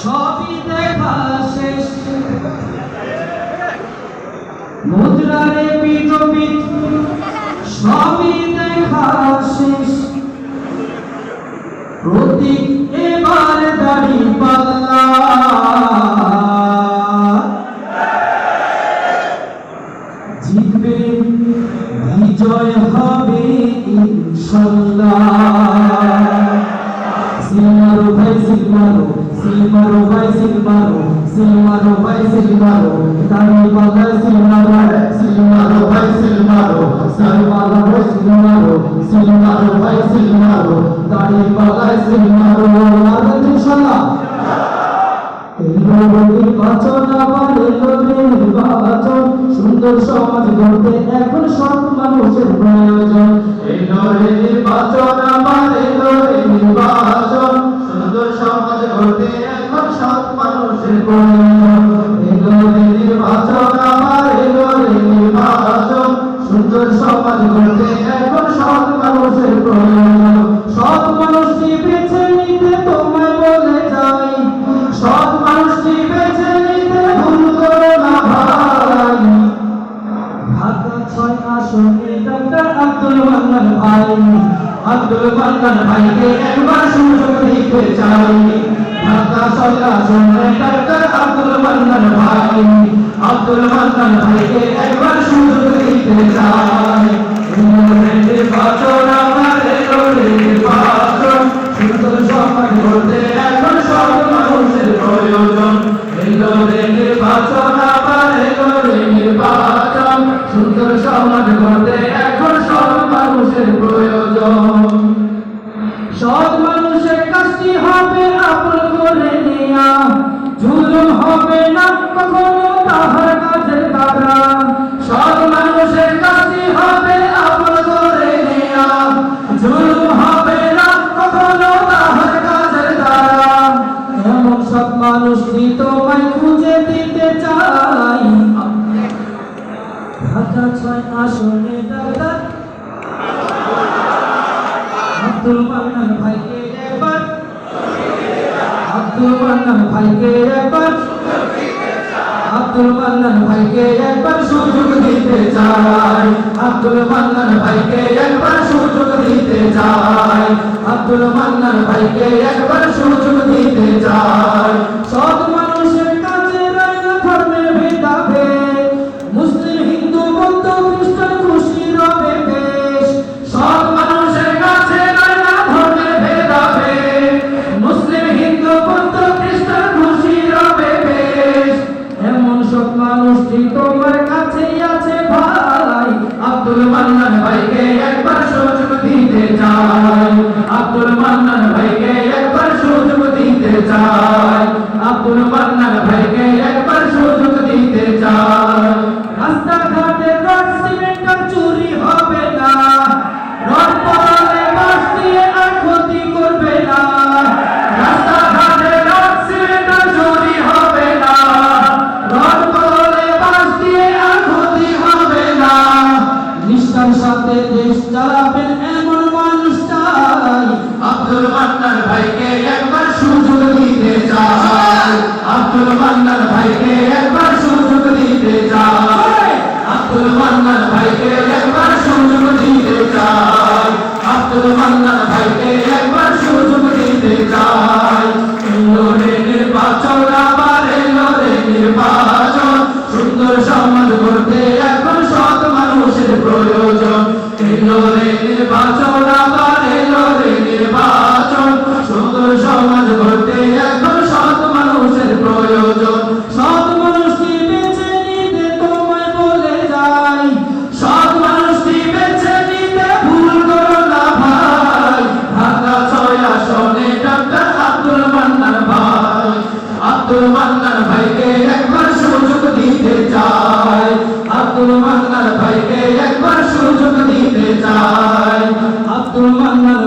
সবই দেখা শেষ মুদ্রারে পিঠোপিঠ সবই দেখা শেষ প্রতীক এবার দাড়ি পাল্লা জিতবে বিজয় হবে ইনশাল্লাহ সিলমারো ভাই সিলমারো সিলমারো ভাই সিলমারো সিলমারো ভাই সিলমারো দাড়ি পাল্লা সিলমারো সিলমারো ভাই সিলমারো সিলমারো ভাই সিলমারো সিলমারো ভাই সিলমারো দাড়ি পাল্লা সিলমারো মারবেন ইনশাল্লাহ নির্বাচন আবার এলো নির্বাচন সুন্দর সমাজ গড়তে এখন সব মানুষের প্রয়োজন এলো নির্বাচন আবার এলো নির্বাচন সুন্দর সমাজ গড়তে এখন সব মানুষের প্রয়োজন এলো নির্বাচন আবার এলো নির্বাচন সুন্দর সমাজ গড়তে এখন সব মানুষের প্রয়োজন সব মানুষকে বেছে নিতে তোমায় বলে যাই সব মানুষকে বেছে নিতে ভুল করো না ভাই ঢাকা 6 আসনে ডাক্তার আব্দুল মান্নান ভাই আব্দুল মান্নান ভাইকে একবার সুযোগ দিতে চাই ঢাকা 6 আসনে ডাক্তার আব্দুল মান্নান ভাই আব্দুল মান্নান ভাইকে একবার সুযোগ দিতে চাই নির্বাচন আমার নির্বাচন সুন্দর সমাজ গড়তে এখন সব মানুষের প্রয়োজন এলো নির্বাচন আবার এলো নির্বাচন সুন্দর সমাজ গড়তে এখন সব মানুষের প্রয়োজন সব মানুষের কাজটি হবে আপন করে নেয়া জুলুম হবে না কখনো তাহার কাজের দ্বারা সব মানুষের কাজটি হবে আপন করে নেয়া জুলুম হবে না কখনো তাহার কাজের দ্বারা এমন সব মানুষটি তোমায় খুঁজে দিতে চাই ঢাকা 6 আসনে ডাক্তার আব্দুল মান্নান ভাইকে একবার আব্দুল মান্নান ভাইকে একবার আব্দুল মান্নান ভাইকে একবার সুযোগ দিতে চাই আব্দুল মান্নান ভাইকে একবার সুযোগ দিতে চাই আব্দুল মান্নান ভাইকে একবার সুযোগ দিতে চাই সব মানুষের কাছে রায়না ধর্মের ভেদাভেদ মুসলিম হিন্দু বৌদ্ধ খ্রিস্টান খুশি রবে বেশ সব মানুষের কাছে রায়না ধর্মের ভেদাভেদ মুসলিম হিন্দু বৌদ্ধ খ্রিস্টান খুশি রবে বেশ এমন সব মানুষটি তোমার কাছেই আছে ভাই আব্দুল মান্নান ভাইকে একবার সুযোগ দিতে চাই আব্দুল মান্নান ভাইকে একবার সুযোগ দিতে চাই আব্দুল মান্নান ভাইকে একবার সুযোগ দিতে চাই রাস্তাঘাটে রড সিমেন্ট চুরি হবে না রড পড়ালে বাঁশ দিয়ে আর ক্ষতি করবে না রাস্তাঘাটে রড সিমেন্ট চুরি হবে না রড পড়ালে বাঁশ দিয়ে আর ক্ষতি হবে না নিষ্ঠার সাথে দেশ চালাবেন এমন মানুষ চাই আব্দুল মান্নান ভাইকে একবার সুযোগ দিতে চাই আব্দুল মান্নান ভাইকে একবার সুযোগ দিতে চাই আব্দুল মান্নান ভাইকে একবার সুযোগ দিতে চাই আব্দুল মান্নান ভাইকে একবার সুযোগ দিতে চাই এলো নির্বাচন আবার এলো নির্বাচন সুন্দর সমাজ গড়তে এখন সৎ মানুষের প্রয়োজন এলো নির্বাচন আবার এলো নির্বাচন সুন্দর সমাজ গড়তে এখন সৎ মানুষের প্রয়োজন সৎ মানুষকে বেছে নিতে তোমায় বলে যাই সৎ মানুষকে বেছে নিতে ভুল করো না ভাই ঢাকা 6 আসনে ডাক্তার আব্দুল মান্নান ভাই আব্দুল মান্নান ভাইকে একবার সুযোগ দিতে চাই আব্দুল মান্নান ভাইকে একবার সুযোগ দিতে চাই আব্দুল মান্নান